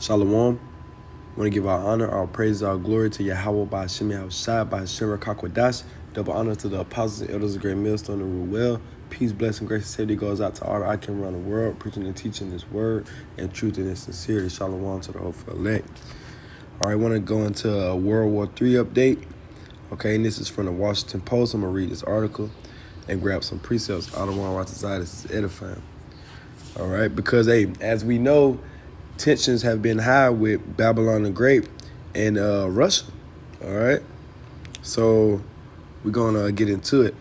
Shalom. I want to give our honor, our praise, our glory to Yahweh by Hashem Yahushai, by Hashem Rakakwadash. Double honor to the apostles and elders of Great Millstone and rule well. Peace, blessing, grace, and safety goes out to all that I can around the world, preaching and teaching this word and truth and sincerity. Shalom to the hopeful elect. All right, I want to go into a World War III update. Okay, and this is from the Washington Post. I'm going to read this article and grab some precepts. I don't want to watch the side. This is edifying. All right, because, hey, as we know, tensions have been high with Babylon the Great and Russia. All right, so we're gonna get into it.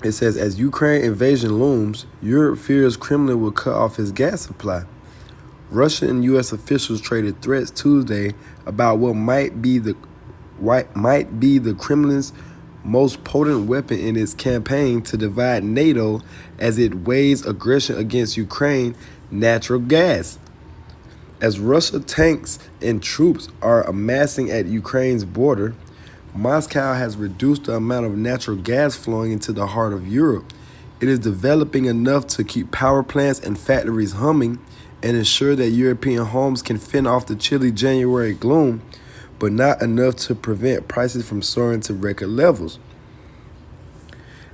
It says, as Ukraine invasion looms, Europe fears Kremlin will cut off its gas supply. Russian and U.S. officials traded threats Tuesday about what might be the Kremlin's most potent weapon in its campaign to divide NATO as it weighs aggression against Ukraine: natural gas. As Russia tanks and troops are amassing at Ukraine's border, Moscow has reduced the amount of natural gas flowing into the heart of Europe. It is developing enough to keep power plants and factories humming and ensure that European homes can fend off the chilly January gloom, but not enough to prevent prices from soaring to record levels.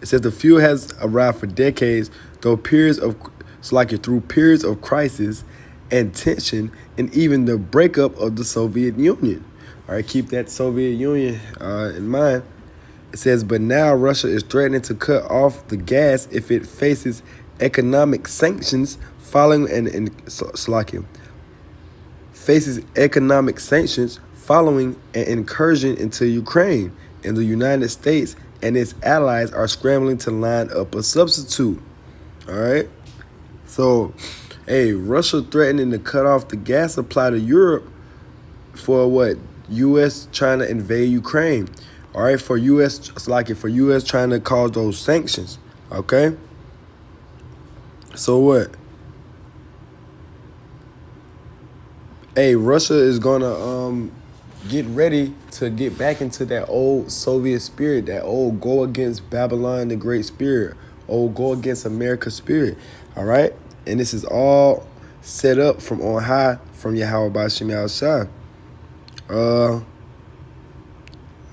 It says the fuel has arrived for decades, through periods of crisis and tension, and even the breakup of the Soviet Union. All right, keep that Soviet Union in mind. It says, but now Russia is threatening to cut off the gas if it faces economic sanctions following an incursion into Ukraine, and the United States and its allies are scrambling to line up a substitute. All right, so, hey, Russia threatening to cut off the gas supply to Europe for what? U.S. trying to invade Ukraine. All right, for U.S. trying to cause those sanctions. Okay. So what? Hey, Russia is gonna get ready to get back into that old Soviet spirit, that old go against Babylon the Great spirit, old go against America spirit. All right. And this is all set up from on high from Yahweh by Hashem Yahushai.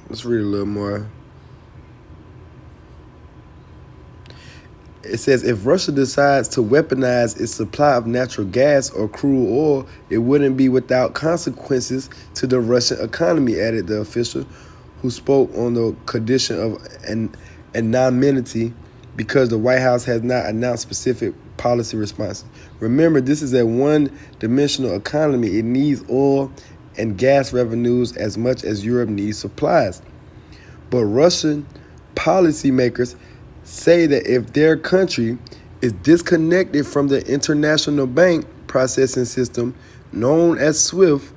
Let's read a little more. It says, if Russia decides to weaponize its supply of natural gas or crude oil, it wouldn't be without consequences to the Russian economy, added the official, who spoke on the condition of anonymity because the White House has not announced specific policy responses. Remember, this is a one-dimensional economy. It needs oil and gas revenues as much as Europe needs supplies. But Russian policymakers say that if their country is disconnected from the international bank processing system known as SWIFT,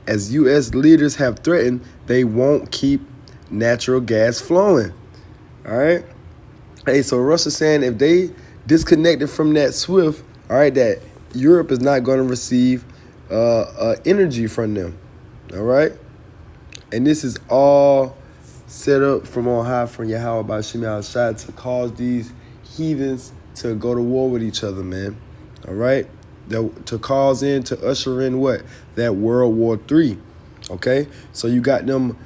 as U.S. leaders have threatened, they won't keep natural gas flowing. All right? Hey, so Russia's saying if they disconnected from that SWIFT, all right, that Europe is not going to receive energy from them. All right? And this is all set up from on high from Yahweh by Hashem Yahushai to cause these heathens to go to war with each other, man. All right? To usher in what? That World War III. Okay? So you got them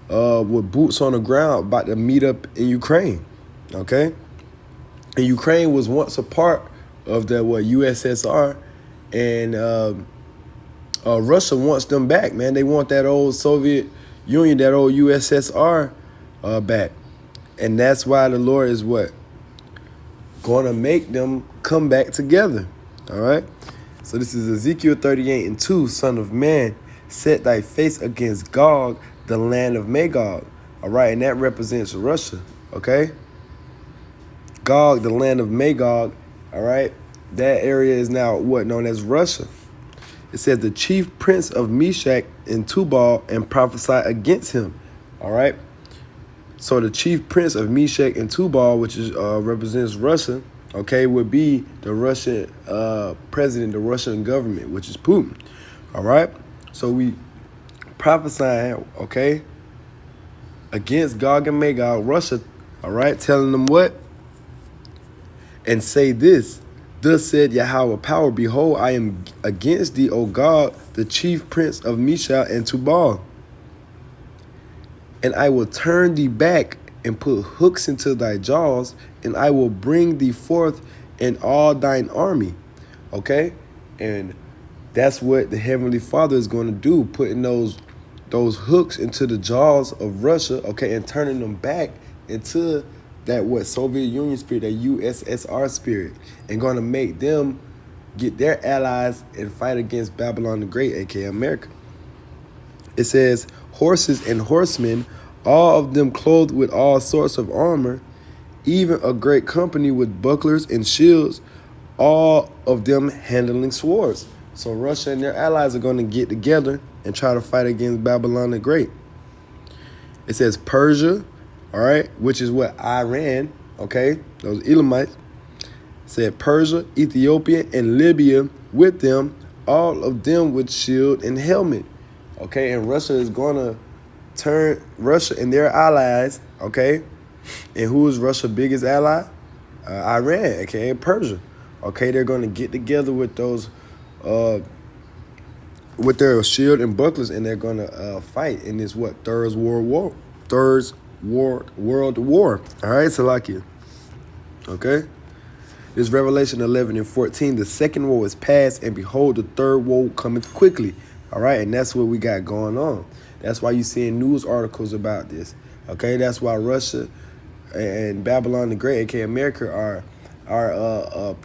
with boots on the ground about to meet up in Ukraine. Okay? And Ukraine was once a part of the USSR, and Russia wants them back, man. They want that old Soviet Union, that old USSR back. And that's why the Lord is what? Going to make them come back together. All right? So this is Ezekiel 38:2, Son of man, set thy face against Gog, the land of Magog. All right? And that represents Russia. Okay? Gog, the land of Magog. All right? That area is now what? Known as Russia. It says the chief prince of Meshach and Tubal and prophesied against him. All right. So the chief prince of Meshach and Tubal, which is represents Russia, okay, would be the Russian president, the Russian government, which is Putin. All right. So we prophesying, okay, against Gog and Magog, Russia. All right, telling them what? And say this: Thus said Yahweh Power, behold, I am against thee, O God, the chief prince of Meshach and Tubal. And I will turn thee back and put hooks into thy jaws, and I will bring thee forth in all thine army. Okay? And that's what the Heavenly Father is going to do, putting those hooks into the jaws of Russia, okay, and turning them back into that Soviet Union spirit, that USSR spirit, and going to make them get their allies and fight against Babylon the Great, aka America. It says, horses and horsemen, all of them clothed with all sorts of armor, even a great company with bucklers and shields, all of them handling swords. So Russia and their allies are going to get together and try to fight against Babylon the Great. It says Persia, all right, which is what Iran, okay, those Elamites, said Persia, Ethiopia, and Libya with them, all of them with shield and helmet. Okay, and Russia is going to turn Russia and their allies, okay? And who is Russia's biggest ally? Iran, aka Persia. Okay, they're going to get together with those, with their shield and bucklers, and they're going to fight in this, Third World War. All right, Salakia. Okay? This Revelation 11 and 14, the second woe is past, and behold, the third woe cometh quickly. All right, and that's what we got going on. That's why you're seeing news articles about this. Okay, that's why Russia and Babylon the Great, aka America, are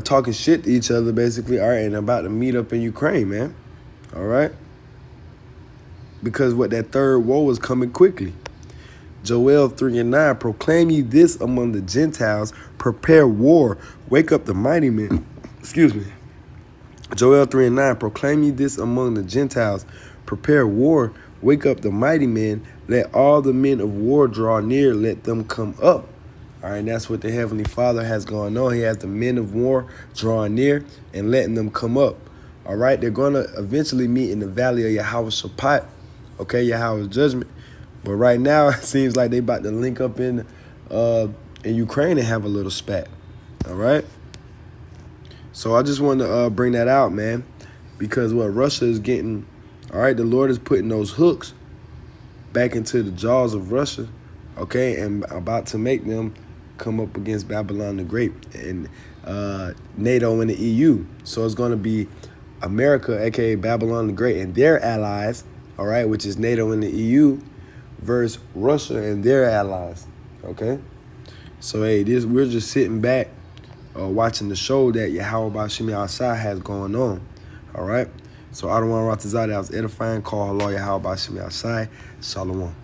talking shit to each other, basically. All right, and about to meet up in Ukraine, man. All right, because that third woe is coming quickly. Joel 3 and 9, proclaim ye this among the Gentiles, prepare war, wake up the mighty men. Excuse me. Joel 3 and 9, proclaim ye this among the Gentiles, prepare war, wake up the mighty men, let all the men of war draw near, let them come up. All right, that's what the Heavenly Father has going on. He has the men of war drawing near and letting them come up. All right, they're going to eventually meet in the valley of Yahweh Shaphat, okay, Yahweh's judgment. But right now, it seems like they about to link up in Ukraine and have a little spat. All right? So I just wanted to bring that out, man, because what Russia is getting, all right, the Lord is putting those hooks back into the jaws of Russia, okay, and about to make them come up against Babylon the Great and NATO and the EU. So it's going to be America, aka Babylon the Great, and their allies, all right, which is NATO and the EU, versus Russia and their allies, okay? So, hey, we're just sitting back watching the show that Yahweh Bashim Yahshai has going on, all right? So, I don't want to Ratazade, I was edifying, call Allah Yahweh Bashim Yahshai, Shalom.